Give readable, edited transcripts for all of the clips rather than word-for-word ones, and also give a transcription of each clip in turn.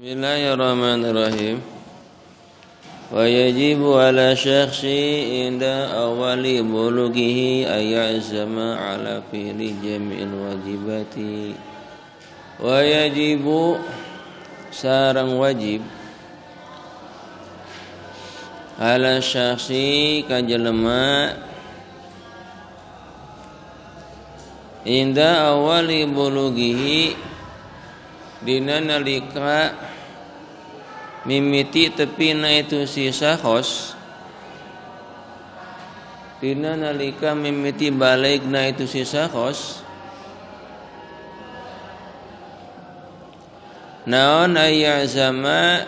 Bismillahirrahmanirrahim. Wa yajibu ala syakhsi inda awali bulughihi ayyazama ala fi'li jami'il wajibati. Wa yajibu sarang wajib ala syakhsi kajelema inda awali bulughihi dina nalika mimiti tepina itu si sakhos, dina nalika mimiti baligna itu si sakhos, naon ayyazama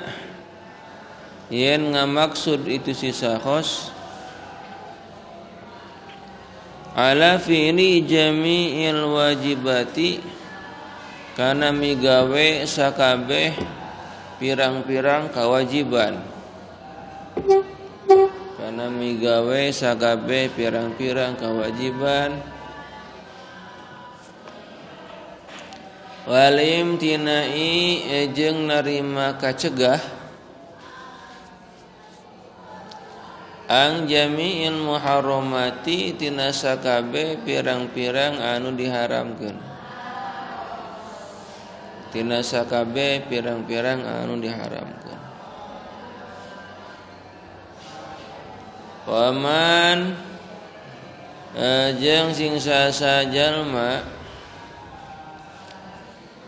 yen ngamaksud itu si sakhos ala fi'li jami'il wajibati kana migawe sakabeh pirang-pirang kewajiban, kana migawe sakabeh pirang-pirang kewajiban, walim tinai ejeng narima kacegah ang jami'il muharramati tina sakabeh pirang-pirang anu diharamkeun, tina sakabeh pirang-pirang anu diharamkeun. Waman jeung sing sasa jalma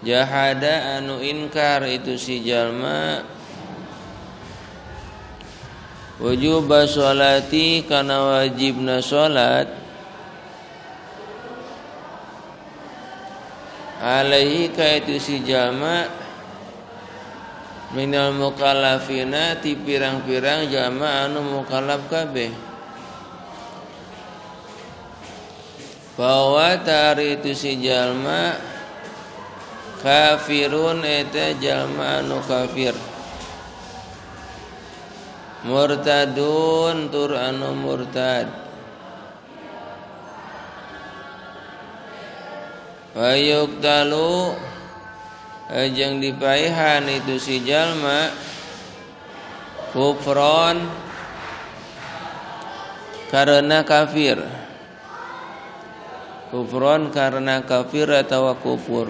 jahada anu inkar itu si jalma wujub sholati kana wajibna sholat alaihi ka itu si jalma minal mukallafina ti pirang-pirang jalma anu mukallaf kabeh, bahwa tari itu si jalma kafirun eta jalma anu kafir, murtadun tur anu murtad, wa yuqtalu jeung dipaihan itu si jalma kufron karena kafir, kufron karena kafir atau kufur.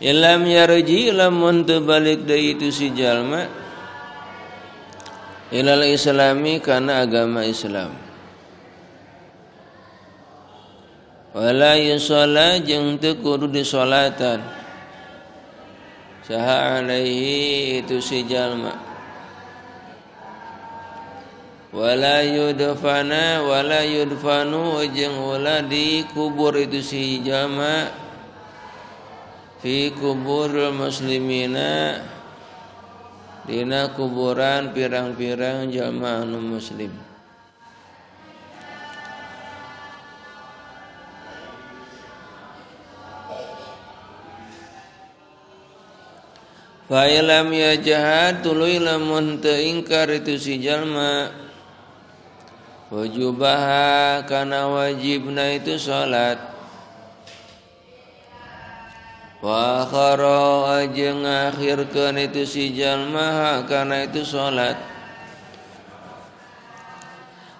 Ilam yarji lamun teu balik deui itu si jalma ilal islami kana agama Islam, wala yusalla jeung teu kudu disolatan saha alaihi itu si jalma, wala yudfanu jeung ulah dikubur itu si jalma fi kuburul muslimina dina kuburan pirang-pirang jalma anu muslim. Fa ilam yajhad tuluy lamun teu ingkar itu si jalma wujubaha kana wajibna itu salat, wa akhara jeung ngakhirkeun itu si jalma kana itu salat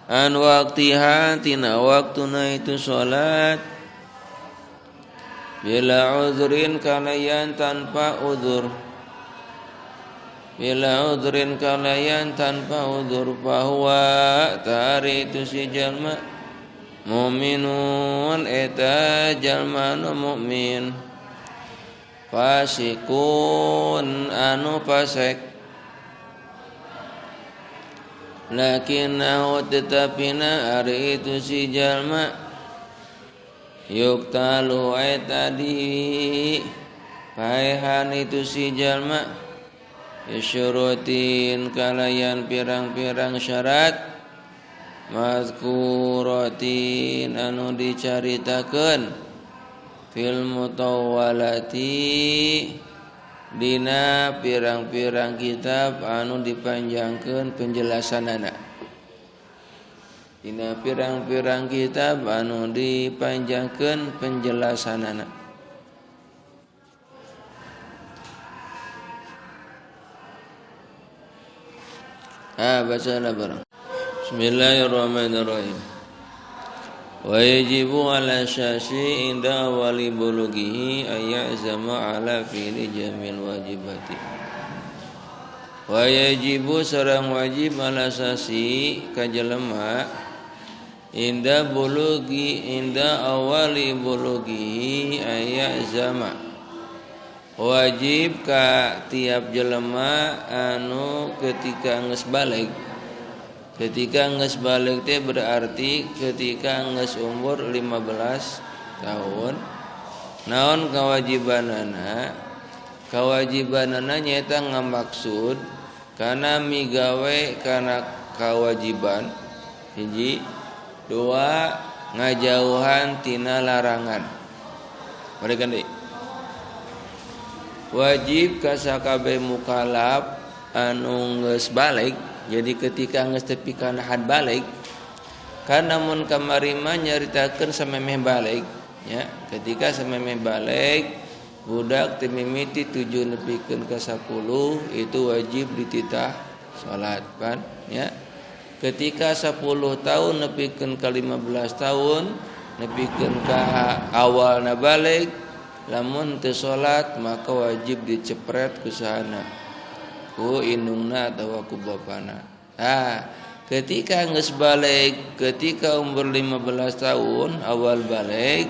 an waqtiha tina waktuna itu salat bila uzrin kana yan tanpa uzur, bila udhrin kalayan tanpa udhur, bahwa tari itu si jalma mu'minun eta jalma anu mu'min, fasikun anu fasik, lakinnahu tetapina ari itu si jalma yuktalu eta di paehan itu si jalma isyurutin kalayan pirang-pirang syarat mazkuratin anu dicaritakeun fil mutawwalati dina pirang-pirang kitab anu dipanjangkeun penjelasanana. dina pirang-pirang kitab anu dipanjangkeun penjelasanana. Bacalah barang. Bismillahirrahmanirrahim. Wa yajibu ala syasi inda wali bulughihi ayyazama ala fi'li jamil wajibati. Wa yajibu sareng wajib ala syasi kajelema inda bulughi inda awali bulughihi ayyazama. Wajib ka tiap jelema anu ketika geus balik. Ketika geus balik teh berarti ketika geus umur 15 tahun. Naon kawajibanana? Kawajibanana nyaeta ngamaksud kana migawe kana kewajiban. Hiji, dua, ngajauhan tina larangan. Mereka deui wajib ka sakabeh mukallaf anu geus balik. Jadi ketika geus tepi kana had balik kana mun kamari mah nyaritakeun samemeh balik nya. Ketika samemeh balik budak teu mimiti 7 nepikeun ka 10 itu wajib dititah salat pan nya. Ketika 10 tahun nepikeun ka 15 tahun nepikeun ka awalna balik lamun teu salat maka wajib dicepret ku sahana, ku indungna atawa ku bapana. Ketika geus balik, ketika umur 15 tahun awal balik,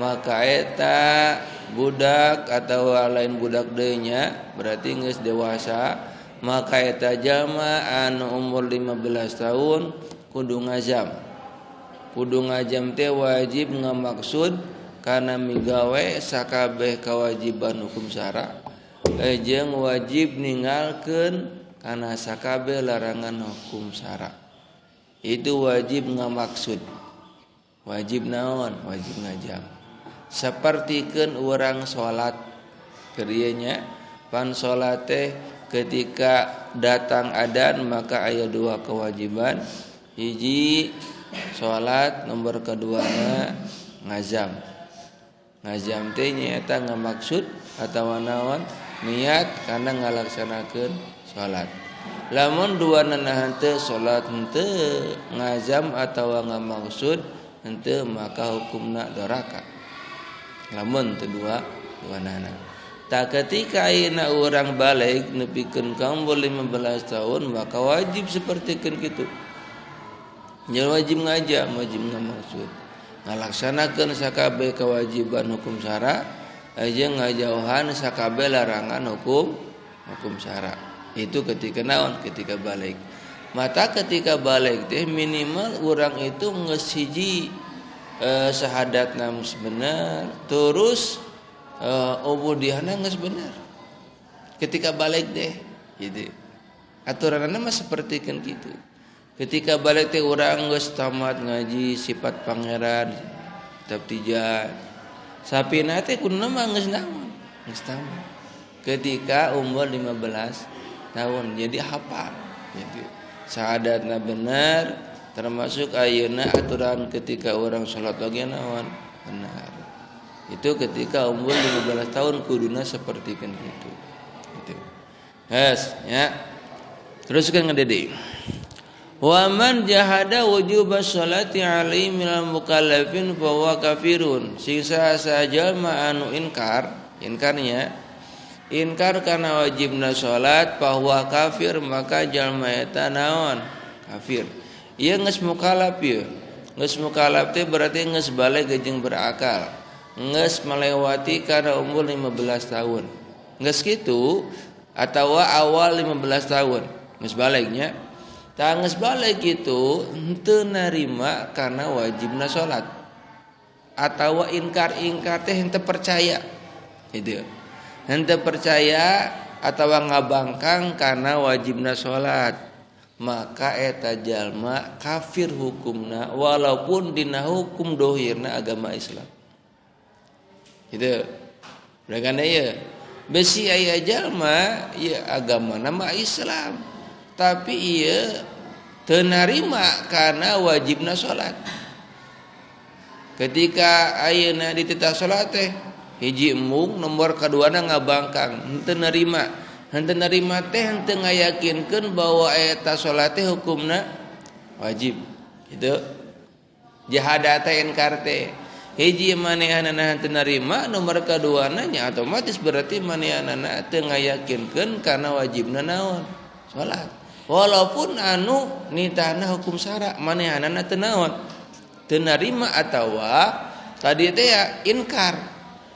maka eta budak atawa lain budak deui nya, berarti geus dewasa, maka eta jalma anu umur 15 tahun kudu ngazam. Kudu ngazam teh wajib ngamaksud kana migawe sakabeh kewajiban hukum syara jeung wajib ninggalkeun kana sakabeh larangan hukum syara. Itu wajib ngamaksud. Wajib naon? Wajib ngajam. Sapertikeun urang salat keur ieu nya pan salat teh ketika datang adzan maka aya 2 kewajiban. Hiji salat, nomor keduana ngazam. Ngazam teh nyaeta ngamaksud atawa naon niat kana ngalaksanakeun salat. Lamun duana nahan teu salat henteu ngazam atawa ngamaksud henteu maka hukumna doraka. Lamun teu duana. Tak ketika ayeuna urang balik nepikeun ka umur 15 tahun maka wajib sapertikeun kitu. Nya wajib ngajam, wajib ngamaksud. Ngalaksanakeun sakabeh kewajiban hukum syara jeung ngajauhan sakabeh larangan hukum syara. Itu ketika naon? Ketika balik. Mata ketika balik teh minimal urang itu geus hiji syahadatna geus bener, terus ubudiyahna geus bener. Ketika balik teh gitu. Aturanna mah sapertikeun kitu. Ketika balik teh urang geus tamat ngaji sifat pangeran kitab 3. Sapina teh kuduna mah geus naon? Geus tamat. Ketika umur 15 tahun jadi hafal. Jadi syahadatna benar termasuk ayeuna aturan ketika orang salat lagi naon? Benar. Itu ketika umur 15 tahun kuduna sapertikeun kitu. Gitu. Yes, ya. Teruskeun ngadede. Wa man jahada wujubas sholati alaihi minal mukallafin fa huwa kafirun. Sisa saja ma anu inkarnya inkar kana wajibna salat fa huwa kafir maka jalma eta naon? Kafir. Ieu geus mukallaf ieu. Geus mukallaf teh berarti geus baligh jeung berakal. Geus melewati kana umur 15 tahun. Geus kitu atawa awal 15 tahun. Geus balighnya. Tangges balik itu henteu narima karena wajibna salat atawa ingkar teh henteu percaya itu henteu percaya atawa ngabangkang karena wajibna salat maka eta jalma kafir hukumna walaupun dina hukum dohirna agama Islam itu berarti ieu besi aya jalma ieu agama nama Islam tapi ieu teu narima karena wajibna salat. Ketika ayeuna dititah salat teh hiji embung, nomor kaduana ngabangkang, henteu narima. Henteu narima teh henteu ngayakinkeun bahwa eta salat teh hukumna wajib. Gitu. Jahada teh inkar teh. Hiji manehanana henteu narima, nomor kaduana nya otomatis berarti manehanana teu ngayakinkeun karena wajibna naon? Salat. Walaupun anu nitahna hukum syara, manehanana teu naon? Teu narima atawa tadi teh ya inkar.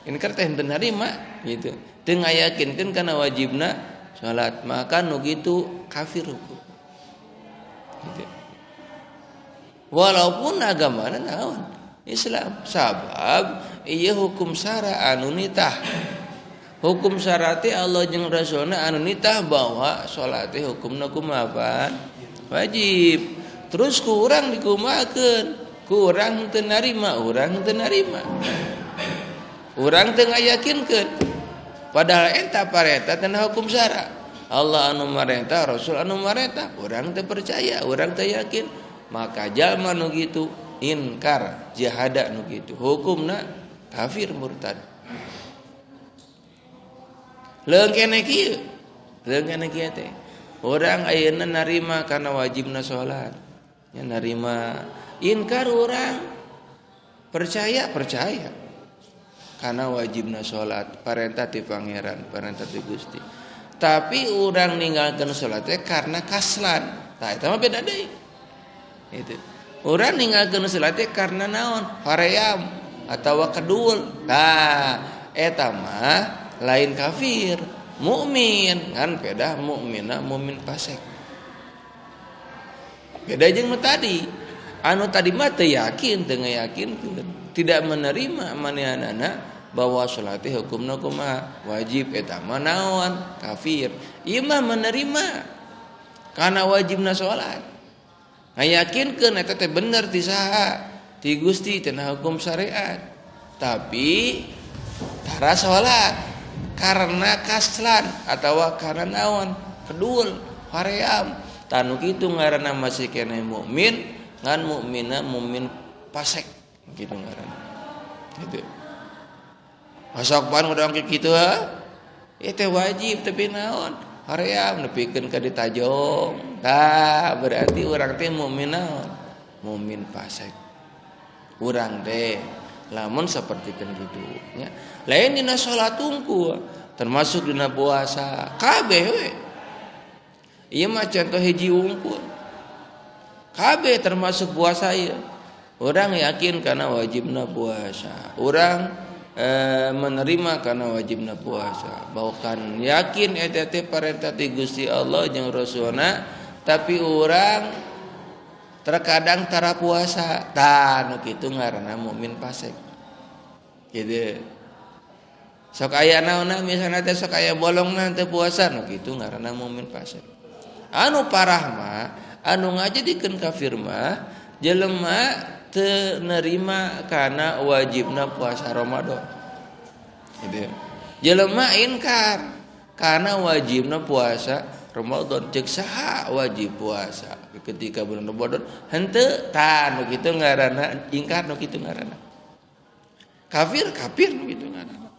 Inkar teh henteu narima gitu. Teu ngayakinkeun kana wajibna salat, maka nu kitu kafir hukum. Gitu. Walaupun agamana naon? Islam. Sabab ieu hukum syara anu nitah. Hukum syara teh Allah jeung Rasulna anu nitah bahwa salat teh hukumna kumaha? Wajib. Terus ku urang dikumahakeun? Ku urang teu narima, urang teu narima. Urang teu ngayakinkeun. Padahal eta parenta teh hukum syara. Allah anu marentah, Rasul anu marentah, urang teu percaya, urang teu yakin. Maka jalma nu kitu inkar, jahada nu kitu. Hukumna kafir murtad. Leung keneh kieu. Leung keneh kieu teh. Urang ayeuna narima kana wajibna salat. Ya narima. Inkar urang percaya karena wajibna salat, parentah ti pangeran, parentah ti Gusti. Tapi urang ninggalkeun salat teh karena kaslan. Tah eta mah beda deui. Itu. Urang ninggalkeun salat teh karena naon? Hoream atawa kedul. Tah eta mah lain kafir, mukmin kan beda mukminna mukmin fasik. Beda jeung nu tadi. Anu tadi mah teu yakin, teu ngayakinkeun, tidak menerima manehanana bahwa salat teh hukumna kumaha? Wajib eta mah naon? Kafir. Ieu mah menerima kana wajibna salat. Ngayakinkeun eta teh bener ti saha? Ti Gusti tina hukum syariat. Tapi tara salat karena kaslan atawa karena naon? Kedul, hoream. Tanu kitu ngaranna masih keneh mukmin. Ngan mukminna mukmin fasik gitu ngaranna. Gitu. Masok pan urang kitu teh wajib tapi naon? Hoream nepikeun ka ditajong. Tah berarti urang teh mukmin naon? Mukmin fasik. Urang teh lamun sapertikeun kitu nya. Lain dina salat unggul, termasuk dina puasa, kabeh we. Ieu mah contoh hiji unggul. Kabeh termasuk puasa ieu. Urang yakin kana wajibna puasa. Urang menerima kana wajibna puasa. Bahkan yakin eta teh parentah ti Gusti Allah jeung Rasulna, tapi urang terkadang tara puasa. Tah nu kitu ngaranna mukmin fasik. Kitu. Sok aya naonna misalna teh sok aya bolongna teu puasa, nu kitu ngaranna mukmin fasik. Anu parah mah anu ngajadikeun kafir mah jelema teu nerima kana wajibna puasa Ramadan. Gitu. Jelema inkar kana wajibna puasa Ramadan. Ceuk saha wajib puasa ketika bulan Ramadan? Henteu, tah nu kitu ngaranna ingkar, nu kitu ngaranna kafir nu kitu ngaranna.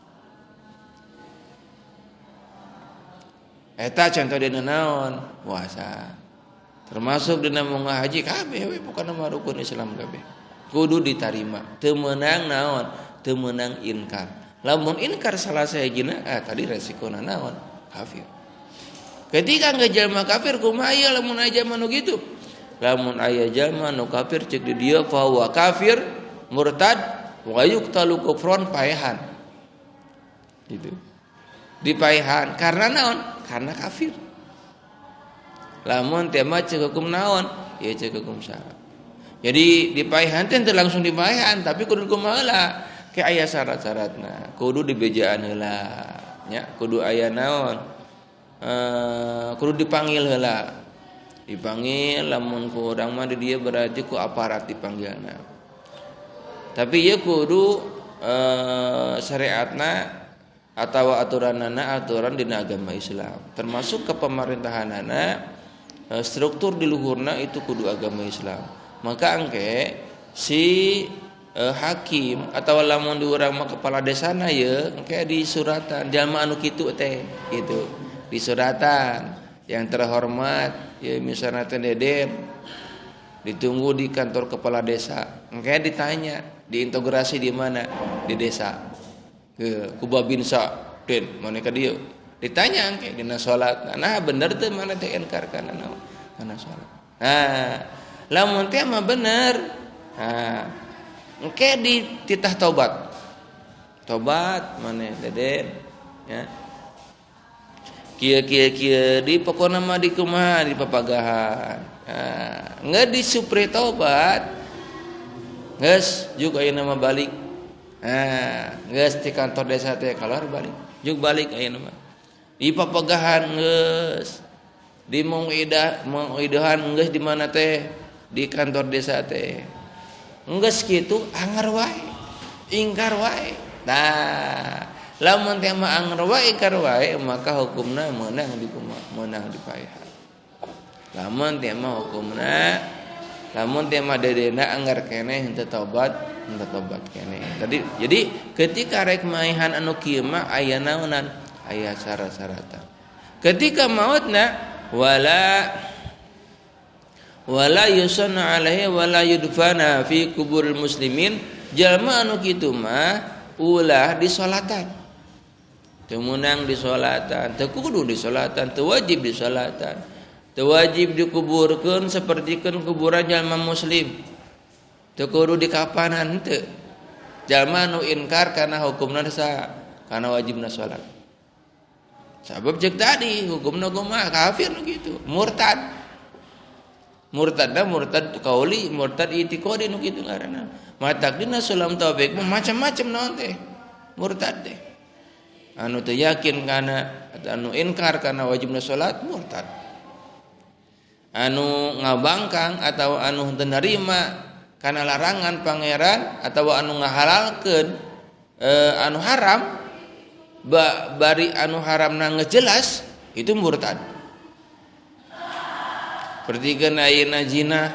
Eta contoh dina naon? Puasa. Termasuk dina munggah haji kabeh we bukan mah rukun Islam kabeh. Kudu ditarima. Teu meunang naon? Teu meunang inkar. Lamun inkar salah sahijina tadi resikona naon? Kafir. Ketika ngajalma kafir kumaha ieu lamun aya jalma nu kitu? Lamun aya jalma nu kafir ceuk di dieu fa huwa kafir murtad wa yuqtalu kufran paehan. Gitu. Dipaehan karena naon? Karena kafir. Lamun teh mah ceuk hukum naon? Ieu ceuk hukum syara. Jadi dipaehan teh teu langsung dipaehan, tapi kudu kumaha heula? Ke aya syarat-syaratna. Kudu dibejaan heula, nya kudu aya naon? Kudu dipanggil heula. Dipanggil lamun ku urang mah di dieu berarti ku aparat dipanggilna. Tapi ieu kudu syariatna atawa aturanana aturan dina agama Islam. Termasuk kepemerintahanana struktur di luhurna itu kudu agama Islam. Maka angke si hakim atau lamun di urang mah kepala desana ya engke di suratan jalma anu kitu teh gitu di suratan yang terhormat ya misalnya teh deden ditunggu di kantor kepala desa engke ditanya diintegrasi di mana di desa ke kubabinsa den mana ka dieu ditanya engke dina salat nah bener teh mana teh inkar kana salat lamun teh mah bener engke di titah tobat maneh deden ya kieu di pokona mah di kumaha di papagahan nggak di supre tobat geus juk ayeuna mah balik geus di kantor desa teh keluar balik juk balik ayeuna mah di papagahan geus di mengidahan geus di mana teh di kantor desa teh enggeus kitu anger wae ingkar wae nah lamun teh mah anger wae ingkar wae maka hukumna meunang di paehan lamun teh mah dedena anger keneh henteu tobat keneh jadi ketika rek maehan anu kieu mah aya naonan aya syarat-syaratan ketika mautna wala yusanna alaihi wala yudfana fi kuburil muslimin jalma anu kitu mah ulah disolatan teu meunang disolatan teu kudu disolatan teu wajib disolatan teu wajib dikuburkeun sapertikeun kuburan jalma muslim teu kudu dikapanan teu jalma anu inkar kana hukumna sa kana wajibna salat sabab ceuk tadi hukumna kumaha kafir nu kitu murtad qauli murtad i'tiqadi nu kitu ngaranna matakdina sulam taufik macam-macam naon teh murtad teh anu teu yakin kana anu inkar kana wajibna salat murtad anu ngabangkang atau anu teu narima kana larangan pangeran atau anu ngahalalkeun anu haram bari anu haramna geus itu murtad. Pertikeun ayeuna zina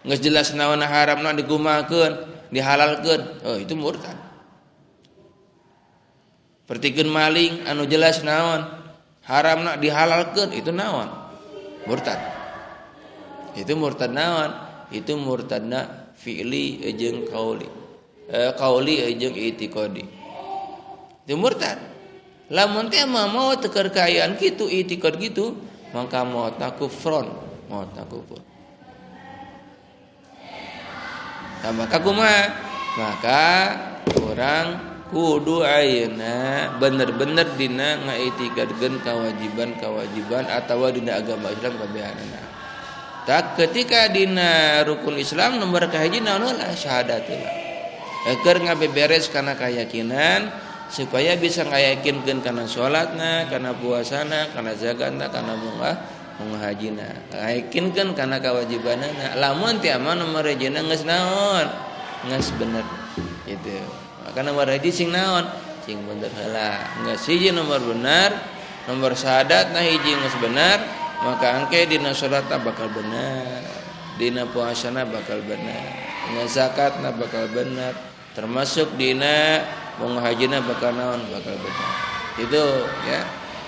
geus jelas naonna haramna digumakeun, dihalalkeun. Oh, itu murtad. Pertikeun maling anu jelas naon haramna dihalalkeun, itu naon? Murtad. Itu murtad naon? Itu murtadna fi'li jeung qauli. Qauli jeung i'tiqadi. Itu murtad. Lamun teh mau teu kaayaan kitu i'tiqad gitu, maka mautna kufron. Mautna kufur. Maka kumaha? Maka orang kudu ayeuna bener-bener dina ngaitikadkeun kewajiban atawa dina agama Islam kabehanana. Tak ketika dina rukun Islam nomor kahiji naon lah syahadatillah. Keur ngabeberes kana keyakinan supaya bisa ngayakinkeun kana salatna, kana puasana, kana zakatna, kana hajina yakinkeun kana kawajibanana lamun teh mah nomor hijina geus naon geus bener gitu maka nomor hiji sing naon sing bener heula geus hiji nomor bener nomor syahadatna hiji geus bener maka angke dina salatna bakal bener dina puasana bakal bener dina zakatna bakal bener termasuk dina hajina bakal naon bakal bener itu ya.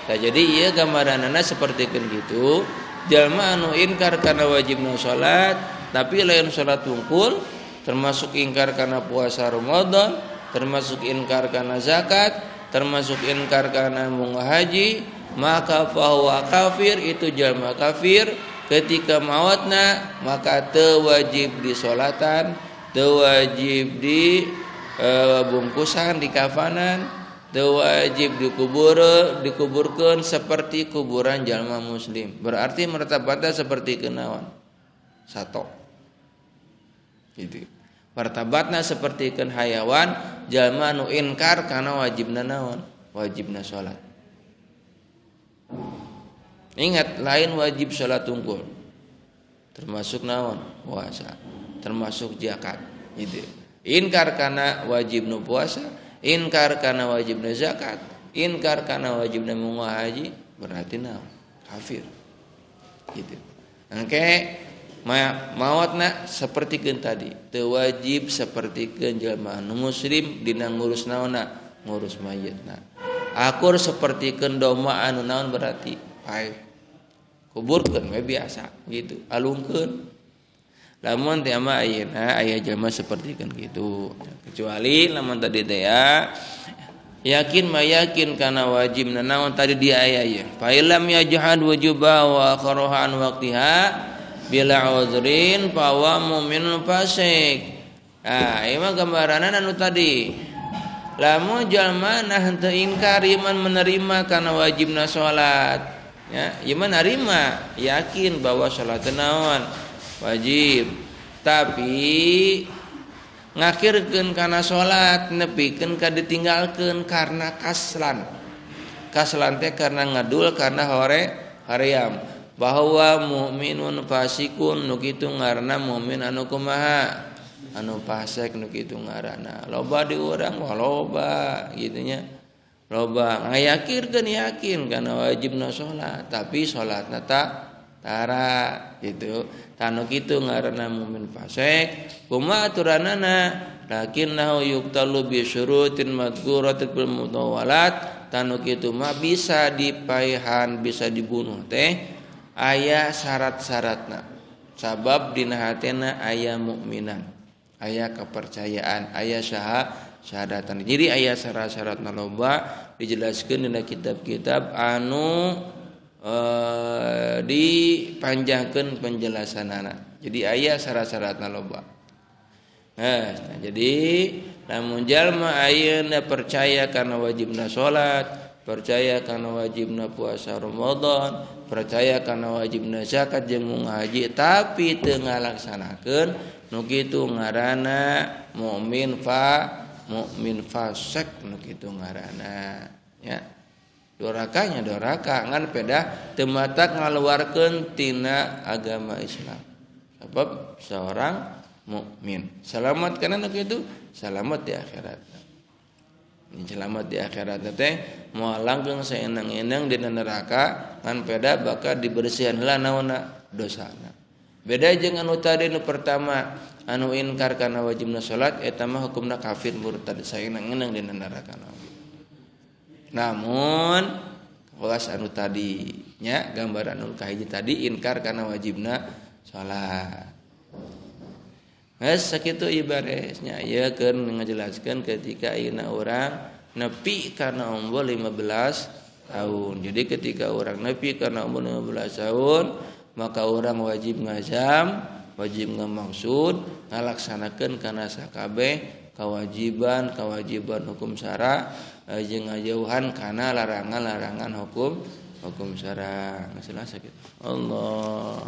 Nah, jadi ieu gambaranana sapertikeun kitu jalma anu inkar kana wajibna salat tapi lain salat wungkul termasuk ingkar kana puasa Ramadan termasuk ingkar kana zakat termasuk ingkar kana haji maka fahuwa kafir itu jalma kafir ketika mautna maka teu wajib disolatan teu wajib di bungkusan di kafanan teu wajib dikuburkeun seperti kuburan jalma muslim. Berarti martabatna seperti kenaon? Sato. Gitu. Martabatna seperti keun hayawan jalma nu inkar kana wajibna naon? Wajibna salat. Ingat lain wajib salat tungkul. Termasuk naon? Puasa. Termasuk zakat. Gitu. Inkar kana wajib nu puasa inkar kana wajibna zakat, inkar kana wajibna haji berarti naon? Kafir. Gitu. Engke maotna sapertikeun tadi teu wajib sapertikeun jalma anu muslim dina ngurus naonna ngurus mayitna. Akur sapertikeun doma anu naon berarti pae kuburkeun we biasa gitu alungkeun. Lamun teh mah ayeuna aya jalma sapertikeun kitu kecuali lamun tadi teh yakin mayakin kana wajibna naon tadi dia aya ya fa illam yajhad wujuba wa karahan waqtiha bila uzrin fa wa mu'minun fasik. Ieu mah gambaranna anu tadi lamun jalma nah henteu ingkar iman menerima kana wajibna salat ya ieu mah narima yakin bahwa salat naon wajib tapi ngakirkeun kana salat nepikeun ka ditinggalkeun karena kaslan teh karena ngadul karena hoream bahwa mukminun fasikun nu kitu ngaranna mukmin anu kumaha anu fasik nu kitu ngaranna loba di urang loba kitu nya loba ngayakirkeun yakin kana wajibna salat tapi salatna tara gitu tanu kitu ngaranna mukmin fasik kumaha aturanana lakinnahu yuqtalu bi syurutin madhkuratin bil mutawalat tanu kitu mah bisa dipaehan bisa dibunuh teh aya syarat-syaratna sabab dina hatena aya mukminan aya kepercayaan aya syahadatan jadi aya syarat-syaratna loba dijelaskeun dina kitab-kitab anu dipanjangkeun penjelasanana jadi aya syarat-syaratna loba. Nah jadi lamun jalma ayeuna percaya kana wajibna salat percaya kana wajibna puasa Ramadan percaya kana wajibna zakat jeung ngaji tapi teu ngalaksanakeun nu kitu ngaranna mukmin fasik nu kitu ngaranna ya doraka ngan pedah teu matak ngaluarkeun tina agama Islam sebab seorang mukmin selamat kana nu kitu selamat di akhirat. Selamat di akhirat teh moal langgeng saenang-enang dina neraka ngan peda bakal dibersihan heula naonna dosana. Beda jeung anu tadi nu pertama anu inkar kana wajibna salat eta mah hukumna kafir murtad saenang-enang dina neraka. Namun kelas anu tadi nya gambaran anu kahiji tadi inkar kana wajibna salat. Sakitu ibaratnya ya keur ngajelaskeun ketika ayeuna urang nepi kana umur 15 tahun. Jadi ketika orang nepi kana umur 15 tahun maka orang wajib ngazam, wajib ngamaksud ngalaksanakeun kana sakabeh kewajiban hukum syara jeung ngajauhan kana larangan hukum syara. Masalah sakitu. Allah